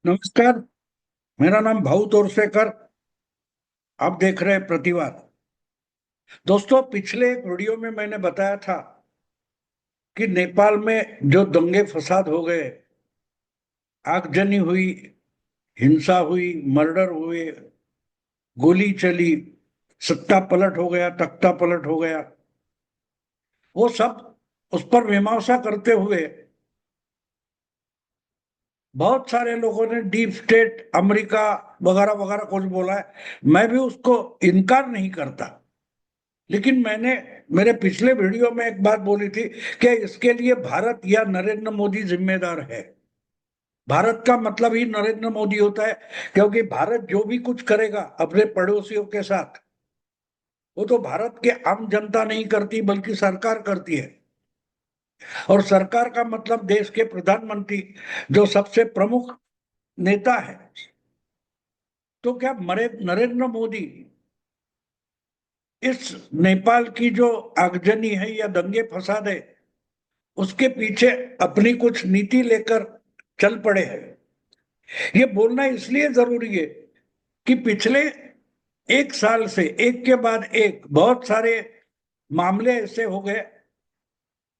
नमस्कार। मेरा नाम भाऊ तोरसेकर। आप देख रहे हैं प्रतिवाद। दोस्तों, पिछले एक वीडियो में मैंने बताया था कि नेपाल में जो दंगे फसाद हो गए, आगजनी हुई, हिंसा हुई, मर्डर हुए, गोली चली, सत्ता पलट हो गया, तख्ता पलट हो गया, वो सब उस पर मीमांसा करते हुए बहुत सारे लोगों ने डीप स्टेट, अमेरिका वगैरह वगैरह कुछ बोला है। मैं भी उसको इनकार नहीं करता, लेकिन मैंने मेरे पिछले वीडियो में एक बात बोली थी कि इसके लिए भारत या नरेंद्र मोदी जिम्मेदार है। भारत का मतलब ही नरेंद्र मोदी होता है, क्योंकि भारत जो भी कुछ करेगा अपने पड़ोसियों के साथ, वो तो भारत के आम जनता नहीं करती बल्कि सरकार करती है। और सरकार का मतलब देश के प्रधानमंत्री, जो सबसे प्रमुख नेता है। तो क्या मरे नरेंद्र मोदी इस नेपाल की जो आगजनी है या दंगे फसाद है, उसके पीछे अपनी कुछ नीति लेकर चल पड़े हैं? ये बोलना इसलिए जरूरी है कि पिछले एक साल से एक के बाद एक बहुत सारे मामले ऐसे हो गए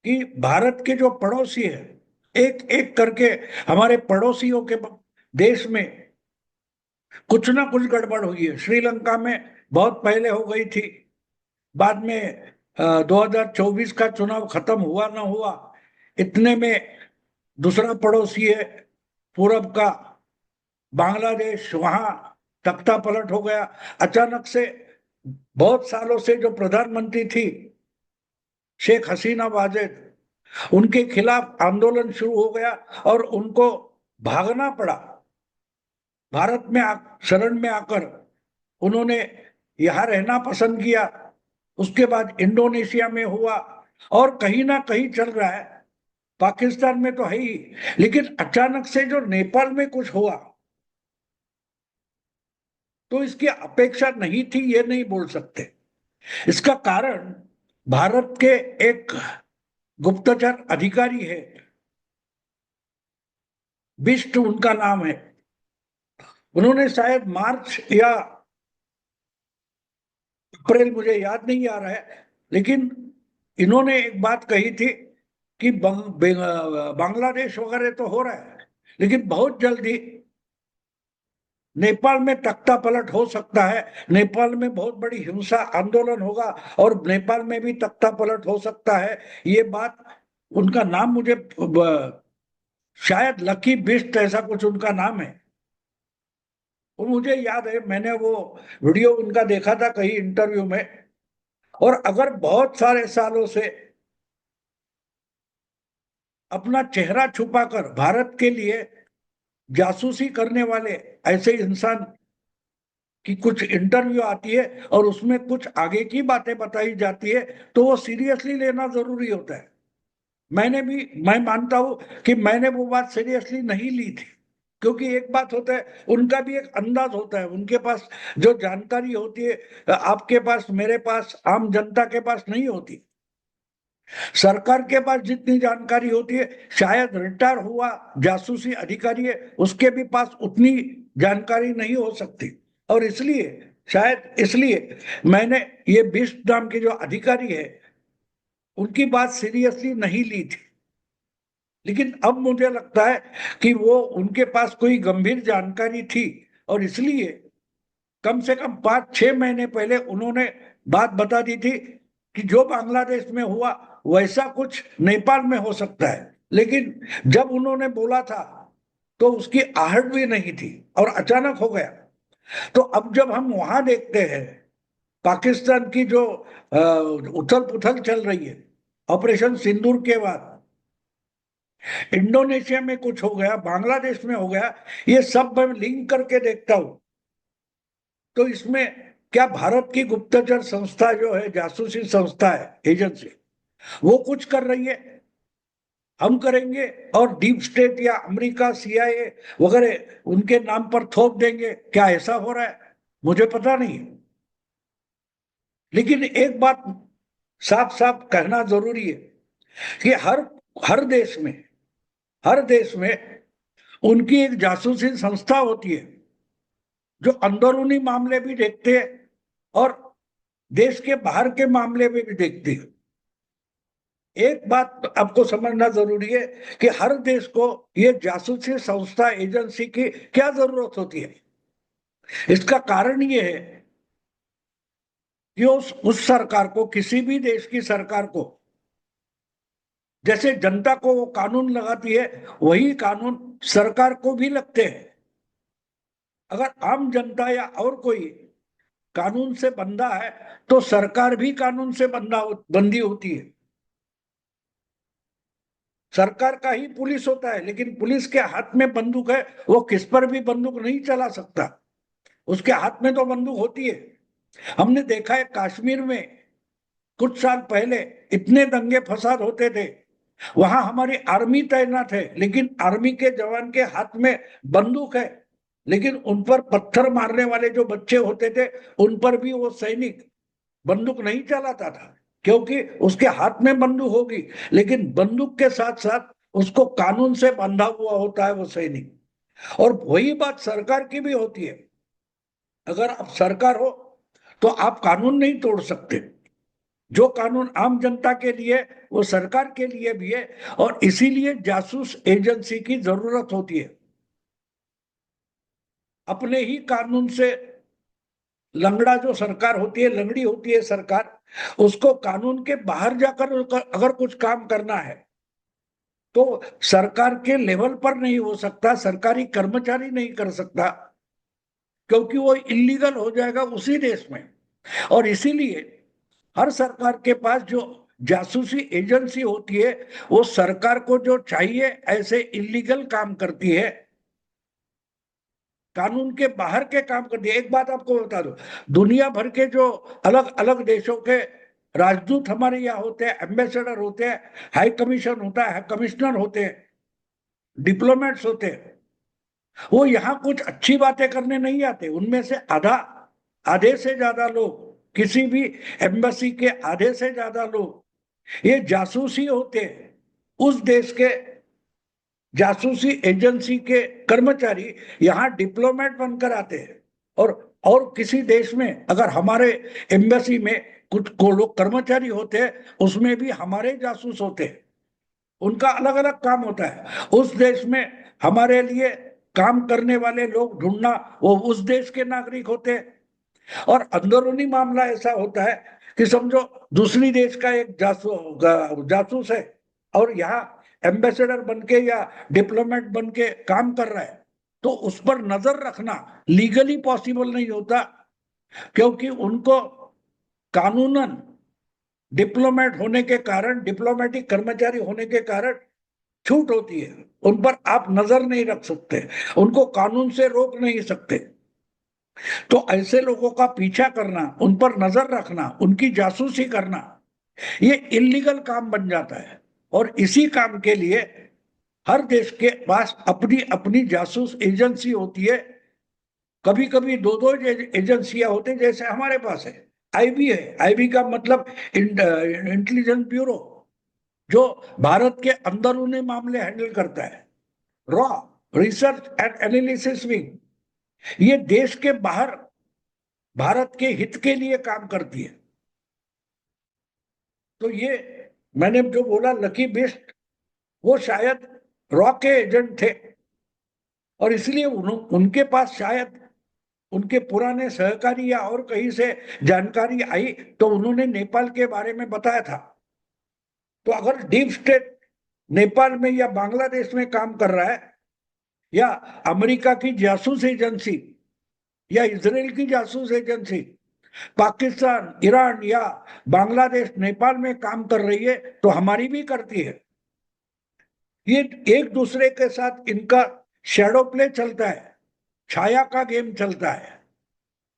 कि भारत के जो पड़ोसी है, एक एक करके हमारे पड़ोसियों के देश में कुछ ना कुछ गड़बड़ हुई है। श्रीलंका में बहुत पहले हो गई थी, बाद में 2024 का चुनाव खत्म हुआ ना हुआ, इतने में दूसरा पड़ोसी है पूरब का, बांग्लादेश, वहां तख्ता पलट हो गया अचानक से। बहुत सालों से जो प्रधानमंत्री थी शेख हसीना वाजेद, उनके खिलाफ आंदोलन शुरू हो गया और उनको भागना पड़ा। भारत में शरण में आकर उन्होंने यहाँ रहना पसंद किया। उसके बाद इंडोनेशिया में हुआ, और कहीं ना कहीं चल रहा है। पाकिस्तान में तो है ही, लेकिन अचानक से जो नेपाल में कुछ हुआ, तो इसकी अपेक्षा नहीं थी ये नहीं बोल सकते। इसका कारण भारत के एक गुप्तचर अधिकारी है, बिष्ट उनका नाम है। उन्होंने शायद मार्च या अप्रैल, मुझे याद नहीं आ रहा है, लेकिन इन्होंने एक बात कही थी कि बांग्लादेश वगैरह तो हो रहा है, लेकिन बहुत जल्दी नेपाल में तख्ता पलट हो सकता है। नेपाल में बहुत बड़ी हिंसा आंदोलन होगा और नेपाल में भी तख्ता पलट हो सकता है। ये बात, उनका नाम मुझे शायद लकी बिस्ट ऐसा कुछ उनका नाम है। वो मुझे याद है, मैंने वो वीडियो उनका देखा था कहीं इंटरव्यू में। और अगर बहुत सारे सालों से अपना चेहरा छुपाकर भारत के लिए जासूसी करने वाले ऐसे इंसान की कुछ इंटरव्यू आती है और उसमें कुछ आगे की बातें बताई जाती है, तो वो सीरियसली लेना जरूरी होता है। मैं मानता हूं कि मैंने वो बात सीरियसली नहीं ली थी, क्योंकि एक बात होता है, उनका भी एक अंदाज होता है, उनके पास जो जानकारी होती है आपके पास, मेरे पास, आम जनता के पास नहीं होती। सरकार के पास जितनी जानकारी होती है, शायद रिटायर हुआ जासूसी अधिकारी है उसके भी पास उतनी जानकारी नहीं हो सकती। और इसलिए, शायद इसलिए मैंने ये बिष्ट नाम के जो अधिकारी है उनकी बात सीरियसली नहीं ली थी। लेकिन अब मुझे लगता है कि वो उनके पास कोई गंभीर जानकारी थी, और इसलिए कम से कम 5-6 महीने पहले उन्होंने बात बता दी थी कि जो बांग्लादेश में हुआ वैसा कुछ नेपाल में हो सकता है। लेकिन जब उन्होंने बोला था तो उसकी आहट भी नहीं थी और अचानक हो गया। तो अब जब हम वहां देखते हैं पाकिस्तान की जो उथल पुथल चल रही है ऑपरेशन सिंदूर के बाद, इंडोनेशिया में कुछ हो गया, बांग्लादेश में हो गया, ये सब मैं लिंक करके देखता हूं। तो इसमें क्या भारत की गुप्तचर संस्था जो है, जासूसी संस्था है, एजेंसी, वो कुछ कर रही है, हम करेंगे और डीप स्टेट या अमेरिका, सीआईए वगैरह उनके नाम पर थोप देंगे? क्या ऐसा हो रहा है? मुझे पता नहीं। लेकिन एक बात साफ साफ कहना जरूरी है कि हर हर देश में, हर देश में उनकी एक जासूसी संस्था होती है जो अंदरूनी मामले भी देखते हैं और देश के बाहर के मामले में भी देखती है। एक बात आपको समझना जरूरी है कि हर देश को ये जासूसी संस्था एजेंसी की क्या जरूरत होती है। इसका कारण ये है कि उस सरकार को, किसी भी देश की सरकार को, जैसे जनता को वो कानून लगाती है वही कानून सरकार को भी लगते हैं। अगर आम जनता या और कोई कानून से बंधा है तो सरकार भी कानून से बंधी होती है। सरकार का ही पुलिस होता है, लेकिन पुलिस के हाथ में बंदूक है, वो किस पर भी बंदूक नहीं चला सकता। उसके हाथ में तो बंदूक होती है। हमने देखा है कश्मीर में कुछ साल पहले इतने दंगे फसाद होते थे, वहां हमारी आर्मी तैनात है, लेकिन आर्मी के जवान के हाथ में बंदूक है, लेकिन उन पर पत्थर मारने वाले जो बच्चे होते थे उन पर भी वो सैनिक बंदूक नहीं चलाता था, क्योंकि उसके हाथ में बंदूक होगी, लेकिन बंदूक के साथ साथ उसको कानून से बंधा हुआ होता है वो सैनिक। और वही बात सरकार की भी होती है। अगर आप सरकार हो तो आप कानून नहीं तोड़ सकते। जो कानून आम जनता के लिए वो सरकार के लिए भी है, और इसीलिए जासूस एजेंसी की जरूरत होती है। अपने ही कानून से लंगड़ा जो सरकार होती है, लंगड़ी होती है सरकार, उसको कानून के बाहर जाकर अगर कुछ काम करना है तो सरकार के लेवल पर नहीं हो सकता, सरकारी कर्मचारी नहीं कर सकता, क्योंकि वो इलीगल हो जाएगा उसी देश में। और इसीलिए हर सरकार के पास जो जासूसी एजेंसी होती है वो सरकार को जो चाहिए ऐसे इलीगल काम करती है, कानून के बाहर के काम करती है। एक बात आपको बता दो, दुनिया भर के जो अलग अलग देशों के राजदूत हमारे यहाँ होते हैं, एम्बेसडर होते हैं, हाई कमीशन होता है, कमिश्नर होते हैं, डिप्लोमेट्स होते हैं, वो यहाँ कुछ अच्छी बातें करने नहीं आते। उनमें से आधे से ज्यादा लोग, किसी भी एम्बेसी के आधे से ज्यादा लोग ये जासूसी होते हैं। उस देश के जासूसी एजेंसी के कर्मचारी यहाँ डिप्लोमेट बनकर आते हैं, और किसी देश में अगर हमारे एम्बेसी में कुछ को लोग कर्मचारी होते हैं, उसमें भी हमारे जासूस होते हैं। उनका अलग अलग काम होता है। उस देश में हमारे लिए काम करने वाले लोग ढूंढना, वो उस देश के नागरिक होते हैं। और अंदरूनी मामला ऐसा होता है कि समझो दूसरी देश का एक जासूस है और यहाँ एम्बेसडर बनके या डिप्लोमेट बनके काम कर रहा है, तो उस पर नजर रखना लीगली पॉसिबल नहीं होता, क्योंकि उनको कानूनन डिप्लोमेट होने के कारण, डिप्लोमेटिक कर्मचारी होने के कारण छूट होती है। उन पर आप नजर नहीं रख सकते, उनको कानून से रोक नहीं सकते। तो ऐसे लोगों का पीछा करना, उन पर नजर रखना, उनकी जासूसी करना, ये इलीगल काम बन जाता है। और इसी काम के लिए हर देश के पास अपनी अपनी जासूस एजेंसी होती है। कभी कभी दो दो एजेंसियां होते हैं, जैसे हमारे पास है आईबी है। आईबी का मतलब इंटेलिजेंस ब्यूरो, जो भारत के अंदरूनी मामले हैंडल करता है। Raw, research and analysis wing, ये देश के बाहर भारत के हित के लिए काम करती है। तो ये मैंने जो बोला लकी बेस्ट, वो शायद रॉ के एजेंट थे, और इसलिए उनके पास शायद उनके पुराने सहकारी या और कहीं से जानकारी आई, तो उन्होंने नेपाल के बारे में बताया था। तो अगर डीप स्टेट नेपाल में या बांग्लादेश में काम कर रहा है, या अमेरिका की जासूस एजेंसी या इसराइल की जासूस एजेंसी पाकिस्तान, ईरान या बांग्लादेश, नेपाल में काम कर रही है, तो हमारी भी करती है। ये एक दूसरे के साथ इनका शैडो प्ले चलता है, छाया का गेम चलता है।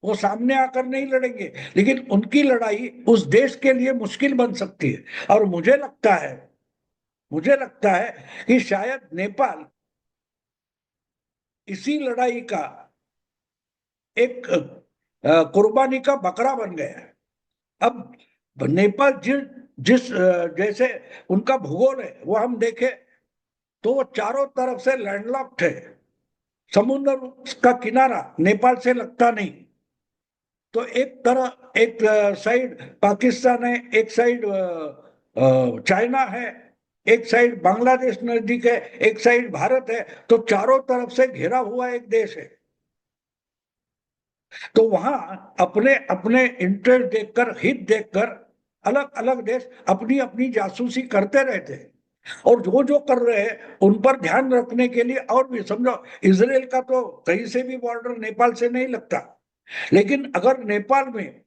वो सामने आकर नहीं लड़ेंगे, लेकिन उनकी लड़ाई उस देश के लिए मुश्किल बन सकती है। और मुझे लगता है कि शायद नेपाल इसी लड़ाई का एक कुर्बानी का बकरा बन गया है। अब नेपाल जिस जिस जैसे उनका भूगोल है वो हम देखें तो वो चारों तरफ से लैंडलॉक्ड है। समुद्र का किनारा नेपाल से लगता नहीं। तो एक साइड पाकिस्तान है, एक साइड चाइना है, एक साइड बांग्लादेश नजदीक है, एक साइड भारत है। तो चारों तरफ से घिरा हुआ एक देश है। तो वहां अपने अपने इंटरेस्ट देखकर, हित देखकर अलग अलग देश अपनी अपनी जासूसी करते रहते हैं। और जो जो कर रहे हैं उन पर ध्यान रखने के लिए, और भी समझो, इसराइल का तो कहीं से भी बॉर्डर नेपाल से नहीं लगता, लेकिन अगर नेपाल में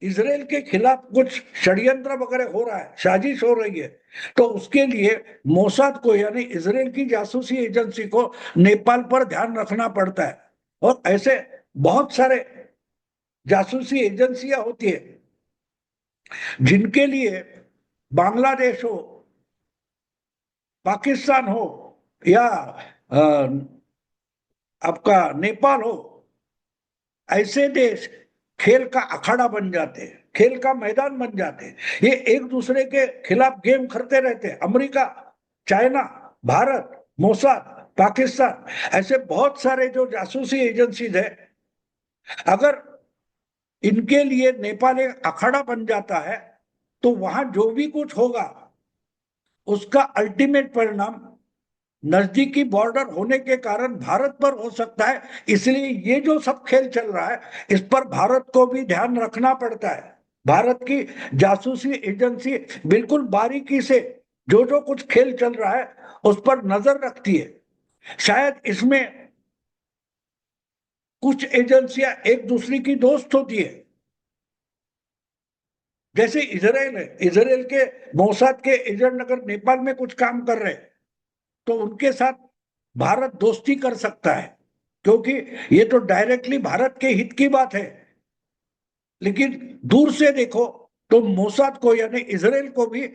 इसराइल के खिलाफ कुछ षड्यंत्र वगैरह हो रहा है, साजिश हो रही है, तो उसके लिए मोसाद को, यानी इसराइल की जासूसी एजेंसी को, नेपाल पर ध्यान रखना पड़ता है। और ऐसे बहुत सारे जासूसी एजेंसियां होती है जिनके लिए बांग्लादेश हो, पाकिस्तान हो, या आपका नेपाल हो, ऐसे देश खेल का अखाड़ा बन जाते हैं, खेल का मैदान बन जाते हैं। ये एक दूसरे के खिलाफ गेम करते रहते हैं। America, China, Bharat, Mossad, Pakistan, ऐसे बहुत सारे जो जासूसी एजेंसीज है, अगर इनके लिए नेपाल एक अखाड़ा बन जाता है तो वहां जो भी कुछ होगा उसका अल्टीमेट परिणाम नजदीकी बॉर्डर होने के कारण भारत पर हो सकता है। इसलिए ये जो सब खेल चल रहा है, इस पर भारत को भी ध्यान रखना पड़ता है। भारत की जासूसी एजेंसी बिल्कुल बारीकी से जो जो कुछ खेल चल रहा है उस पर नजर रखती है। शायद इसमें कुछ एजेंसियां एक दूसरे की दोस्त होती है। जैसे इसराइल है, इसराइल के मोसाद के एजेंट अगर नेपाल में कुछ काम कर रहे हैं तो उनके साथ भारत दोस्ती कर सकता है, क्योंकि ये तो डायरेक्टली भारत के हित की बात है। लेकिन दूर से देखो तो मोसाद को, यानी इसराइल को भी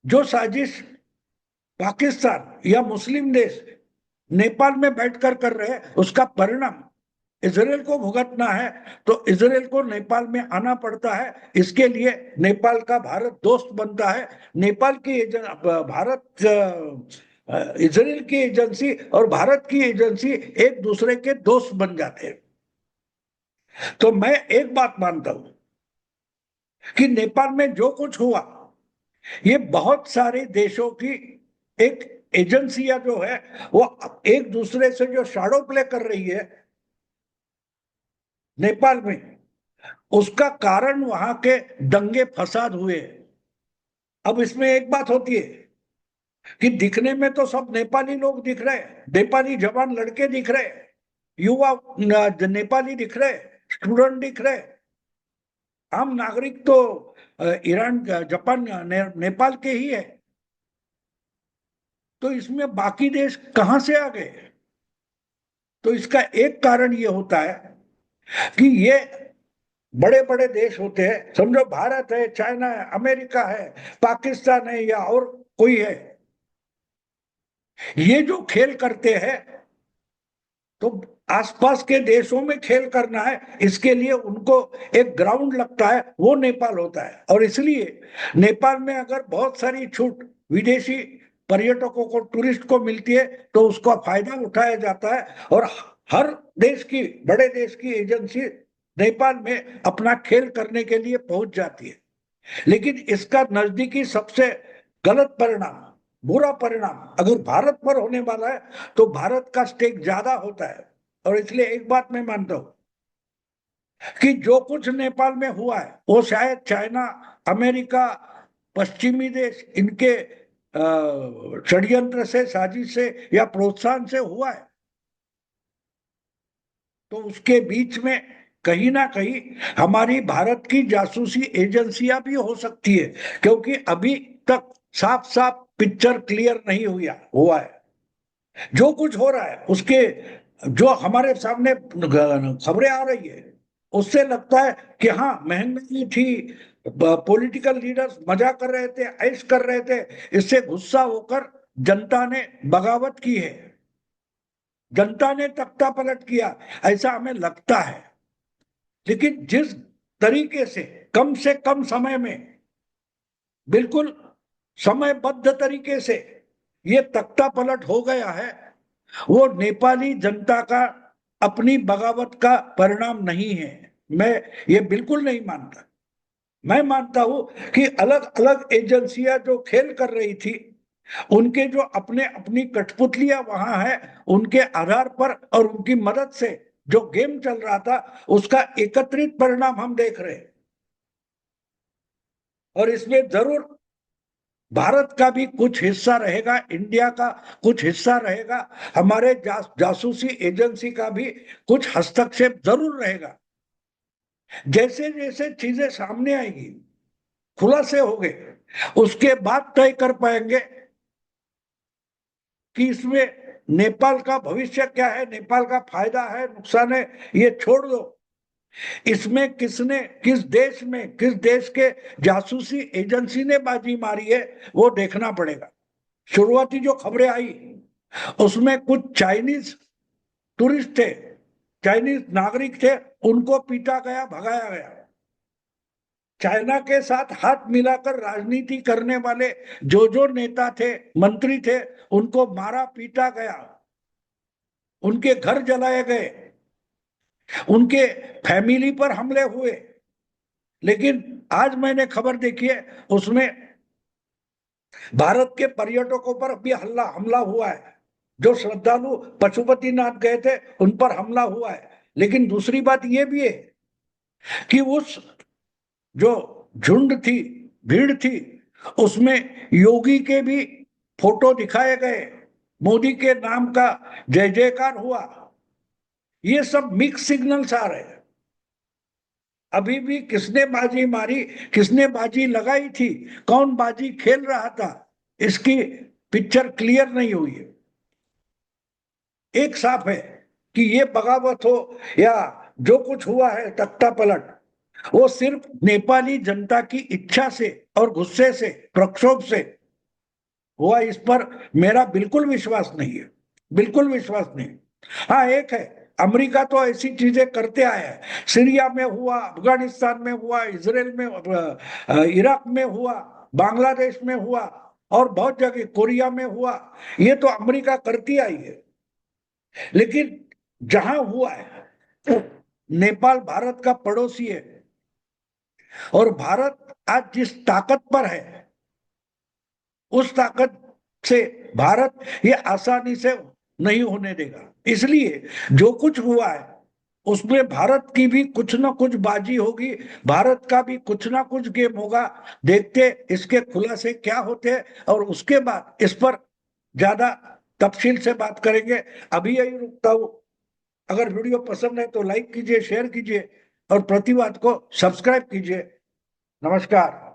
जो साजिश पाकिस्तान या मुस्लिम देश नेपाल में बैठकर कर रहे हैं उसका परिणाम इसराइल को भुगतना है। तो इसराइल को नेपाल में आना पड़ता है। इसके लिए नेपाल का भारत दोस्त बनता है। नेपाल की भारत इसराइल की एजेंसी और भारत की एजेंसी एक दूसरे के दोस्त बन जाते हैं। तो मैं एक बात मानता हूं कि नेपाल में जो कुछ हुआ, ये बहुत सारे देशों की एक एजेंसियां जो है वो एक दूसरे से जो शैडो प्ले कर रही है नेपाल में, उसका कारण वहां के दंगे फसाद हुए। अब इसमें एक बात होती है कि दिखने में तो सब नेपाली लोग दिख रहे, नेपाली जवान लड़के दिख रहे, युवा नेपाली दिख रहे, स्टूडेंट दिख रहे, आम नागरिक तो ईरान, जापान, नेपाल के ही है। तो इसमें बाकी देश कहां से आ गए? तो इसका एक कारण ये होता है कि ये बड़े बड़े देश होते हैं, समझो भारत है, चाइना है, अमेरिका है, पाकिस्तान है, या और कोई है, ये जो खेल करते हैं तो आसपास के देशों में खेल करना है, इसके लिए उनको एक ग्राउंड लगता है, वो नेपाल होता है। और इसलिए नेपाल में अगर बहुत सारी छूट विदेशी पर्यटकों को, टूरिस्ट को मिलती है तो उसका फायदा उठाया जाता है, और हर देश की, बड़े देश की एजेंसी नेपाल में अपना खेल करने के लिए पहुंच जाती है। लेकिन इसका नजदीकी सबसे गलत परिणाम, बुरा परिणाम अगर भारत पर होने वाला है तो भारत का स्टेक ज्यादा होता है। और इसलिए एक बात मैं मानता हूं कि जो कुछ नेपाल में हुआ है वो शायद चाइना, अमेरिका, पश्चिमी देश, इनके षड्यंत्र से, साजिश से या प्रोत्साहन से हुआ है। तो उसके बीच में कहीं ना कहीं हमारी भारत की जासूसी एजेंसियां भी हो सकती है, क्योंकि अभी तक साफ साफ पिक्चर क्लियर नहीं हुआ है। जो कुछ हो रहा है उसके, जो हमारे सामने खबरें आ रही है, उससे लगता है कि हाँ, महंगाई थी, पॉलिटिकल लीडर्स मजा कर रहे थे, ऐश कर रहे थे, इससे गुस्सा होकर जनता ने बगावत की है, जनता ने तख्ता पलट किया, ऐसा हमें लगता है। लेकिन जिस तरीके से कम समय में, बिल्कुल समयबद्ध तरीके से ये तख्ता पलट हो गया है, वो नेपाली जनता का अपनी बगावत का परिणाम नहीं है। मैं ये बिल्कुल नहीं मानता। मैं मानता हूं कि अलग अलग एजेंसियां जो खेल कर रही थी, उनके जो अपने अपनी कठपुतलियां वहां है, उनके आधार पर और उनकी मदद से जो गेम चल रहा था, उसका एकत्रित परिणाम हम देख रहे हैं। और इसमें जरूर भारत का भी कुछ हिस्सा रहेगा, इंडिया का कुछ हिस्सा रहेगा, हमारे जासूसी एजेंसी का भी कुछ हस्तक्षेप जरूर रहेगा। जैसे जैसे चीजें सामने आएगी, खुलासे होंगे, उसके बाद तय कर पाएंगे कि इसमें नेपाल का भविष्य क्या है, नेपाल का फायदा है, नुकसान है, ये छोड़ दो। इसमें किसने, किस देश में, किस देश के जासूसी एजेंसी ने बाजी मारी है, वो देखना पड़ेगा। शुरुआती जो खबरें आई, उसमें कुछ चाइनीज टूरिस्ट थे, चाइनीज नागरिक थे, उनको पीटा गया, भगाया गया। चाइना के साथ हाथ मिलाकर राजनीति करने वाले जो नेता थे, मंत्री थे, उनको मारा पीटा गया, उनके घर जलाए गए, उनके फैमिली पर हमले हुए। लेकिन आज मैंने खबर देखी है, उसमें भारत के पर्यटकों पर भी हमला हुआ है। जो श्रद्धालु पशुपतिनाथ गए थे, उन पर हमला हुआ है। लेकिन दूसरी बात यह भी है कि उस जो झुंड थी, भीड़ थी, उसमें योगी के भी फोटो दिखाए गए, मोदी के नाम का जय जयकार हुआ। ये सब मिक्स सिग्नल्स आ रहे हैं। अभी भी किसने बाजी मारी, किसने बाजी लगाई थी, कौन बाजी खेल रहा था, इसकी पिक्चर क्लियर नहीं हुई है। एक साफ है कि ये बगावत हो या जो कुछ हुआ है तख्ता पलट, वो सिर्फ नेपाली जनता की इच्छा से और गुस्से से, प्रक्षोभ से हुआ। इस पर मेरा बिल्कुल विश्वास नहीं है, बिल्कुल विश्वास नहीं। हाँ, एक है, अमेरिका तो ऐसी चीजें करते आया है। सीरिया में हुआ, अफगानिस्तान में हुआ, इसराइल में, इराक में हुआ, बांग्लादेश में हुआ, और बहुत जगह कोरिया में हुआ। ये तो अमेरिका करती आई है। लेकिन जहां हुआ है, तो नेपाल भारत का पड़ोसी है, और भारत आज जिस ताकत पर है, उस ताकत से भारत ये आसानी से नहीं होने देगा। इसलिए जो कुछ हुआ है, उसमें भारत की भी कुछ ना कुछ बाजी होगी, भारत का भी कुछ ना कुछ गेम होगा। देखते इसके खुलासे क्या होते हैं, और उसके बाद इस पर ज्यादा तफसील से बात करेंगे। अभी यही रुकता हूं। अगर वीडियो पसंद है तो लाइक कीजिए, शेयर कीजिए, और प्रतिवाद को सब्सक्राइब कीजिए। नमस्कार।